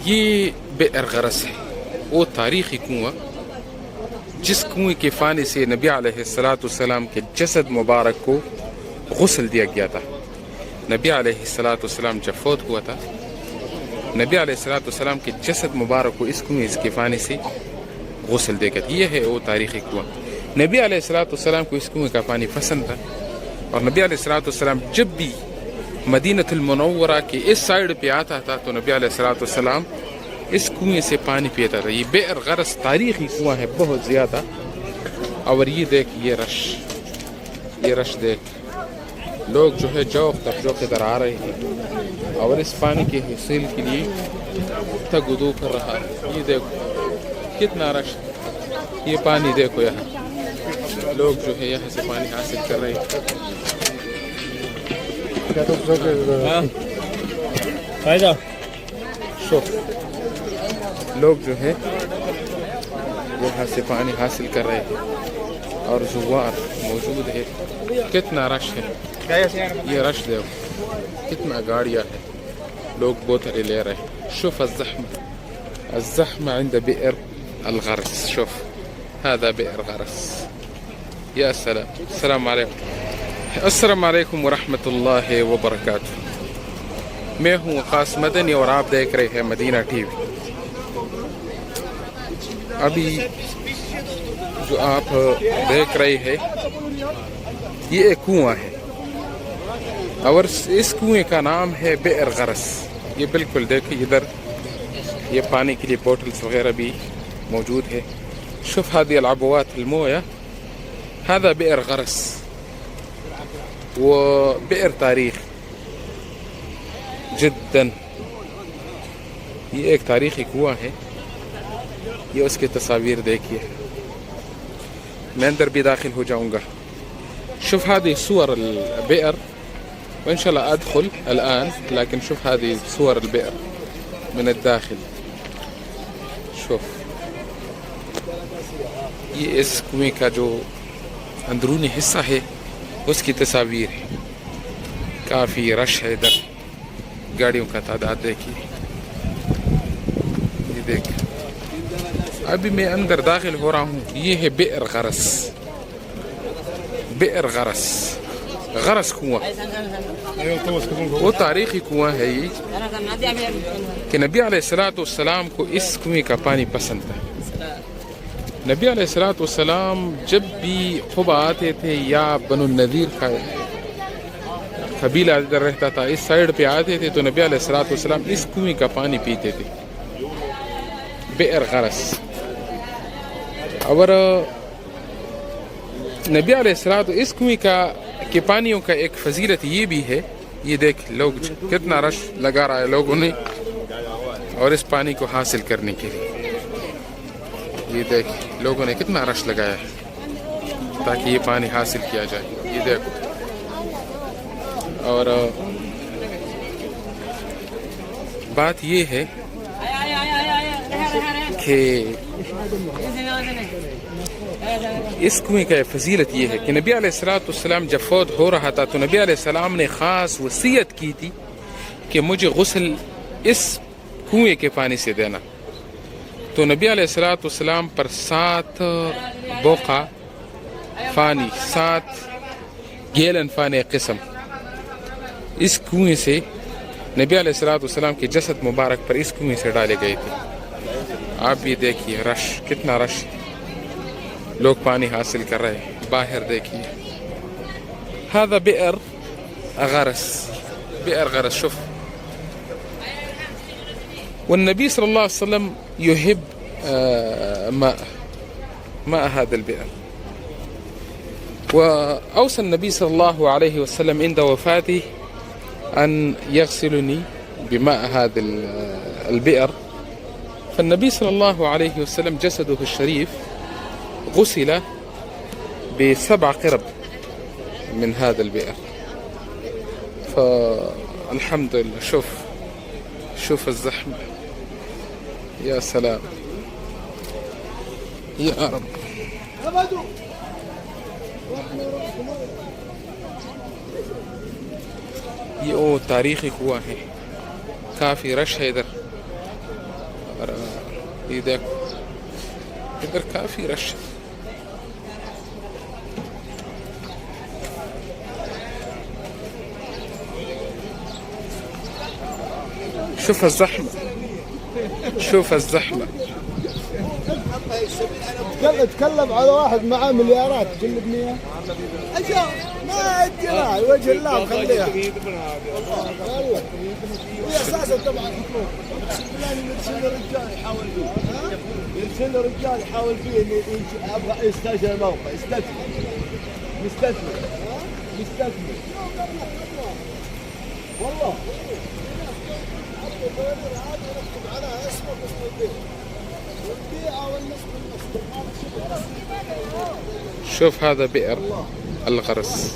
یہ بئر غرس ہے، وہ تاریخی کنواں جس کنویں کے پانی سے نبی علیہ السلام کے جسد مبارک کو غسل دیا گیا تھا۔ نبی علیہ السلام جب فوت ہوا تھا، نبی علیہ السلام کے جسد مبارک کو اس کنویں کے پانی سے غسل دیا گیا تھا۔ یہ ہے وہ تاریخی کنواں۔ نبی علیہ السلام کو اس کنویں کا پانی پسند تھا، اور نبی علیہ السلام جب بھی مدینہ المنورہ کے اس سائڈ پہ آتا تھا تو نبی علیہ السلام اس کنویں سے پانی پیتا تھا۔ یہ بئر غرس تاریخی کنواں ہے بہت زیادہ۔ اور یہ دیکھ، یہ رش دیکھ، لوگ جو ہے جوق تک جو ادھر آ رہے ہیں اور اس پانی کے حاصل کے لیے تگدو کر رہا ہے۔ یہ دیکھو کتنا رش، یہ پانی دیکھو، یہاں لوگ جو ہے یہاں سے پانی حاصل کر رہے ہیں۔ لوگ جو ہے یہاں سے پانی حاصل کر رہے ہیں اور زوار موجود ہے۔ کتنا رش ہے، یہ رش دیکھو، کتنا گاڑیاں ہے، لوگ بوتلیں لے رہے ہیں۔ شوف الزحمة عند بئر الغرس، شوف هذا بئر غرس۔ يا سلام، السلام علیکم ورحمۃ اللہ وبرکاتہ۔ میں ہوں وقاص مدنی اور آپ دیکھ رہے ہیں مدینہ ٹی وی۔ ابھی جو آپ دیکھ رہے ہیں یہ ایک کنواں ہے، اور اس کنویں کا نام ہے بئر غرس۔ یہ بالکل دیکھیں، ادھر یہ پانی کے لیے بوٹلز وغیرہ بھی موجود ہے۔ شوف هذه العبوات الموية، هذا بئر غرس، وبئر تاریخ جدا۔ یہ ایک تاریخی کنواں ہے، یہ اس کی تصاویر دیکھیے۔ میں اندر بھی داخل ہو جاؤں گا۔ شوف هذه صور البئر، وإن شاء الله أدخل الآن، لكن شوف هذه صور البئر من الداخل۔ شوف یہ اس کنویں کا جو اندرونی حصہ ہے اس کی تصاویر ہے۔ کافی رش ہے ادھر، گاڑیوں کا تعداد دیکھیے، یہ دیکھ۔ ابھی میں اندر داخل ہو رہا ہوں۔ یہ ہے بئر غرس، بئر غرس، غرس کنواں، وہ تاریخی کنواں ہے یہ کہ نبی علیہ السلام کو اس کنویں کا پانی پسند تھا۔ نبی علیہ السلام جب بھی قبا آتے تھے یا بنو النذیر کا قبیلہ ادھر رہتا تھا، اس سائڈ پہ آتے تھے تو نبی علیہ السلام اس کنویں کا پانی پیتے تھے، بئر غرس۔ اور نبی علیہ السلام اس کنویں کے پانیوں کا ایک فضیلت یہ بھی ہے، یہ دیکھ لوگ کتنا رش لگا رہا ہے لوگوں نے اور اس پانی کو حاصل کرنے کے لیے۔ یہ دیکھ لوگوں نے کتنا رش لگایا ہے تاکہ یہ پانی حاصل کیا جائے۔ یہ دیکھو، اور بات یہ ہے کہ اس کنویں کا فضیلت یہ ہے کہ نبی علیہ السلام جب فوت ہو رہا تھا تو نبی علیہ السلام نے خاص وصیت کی تھی کہ مجھے غسل اس کنویں کے پانی سے دینا۔ تو نبی علیہ السلام پر 7 بوقہ فانی، 7 گیلن فانی قسم اس کنویں سے نبی علیہ السلام کے جسد مبارک پر اس کنویں سے ڈالے گئے تھے۔ آپ بھی دیکھیے رش، کتنا رش، لوگ پانی حاصل کر رہے ہیں۔ باہر دیکھیے، هذا بئر غرس، بئر غرس، شوف۔ والنبي صلى الله عليه وسلم يحب ماء هذا البئر، وأوصى النبي صلى الله عليه وسلم عند وفاته أن يغسلني بماء هذا البئر. فالنبي صلى الله عليه وسلم جسده الشريف غسل ب7 قرب من هذا البئر. فالحمد لله. شوف الزحمة، يا سلام يا رب. یہ تاریخی کنواں ہے، کافی رش ہے ادھر، إذا قدر كافي رش. شوف الزحمة، شوف الزحمة. تكلم على واحد معاه مليارات تجلب مياه. أجا ما أدري وجه الله خليها. والله هي أساسا طبعا اقسم بالله يرسل رجال يحاول فيه. يرسل رجال يحاول فيه إنه أبغى يستأجر الموقع، يستثمر. والله. على اسمه باسم البيت والبيئة والنسبة شوف هذا بئر الغرس.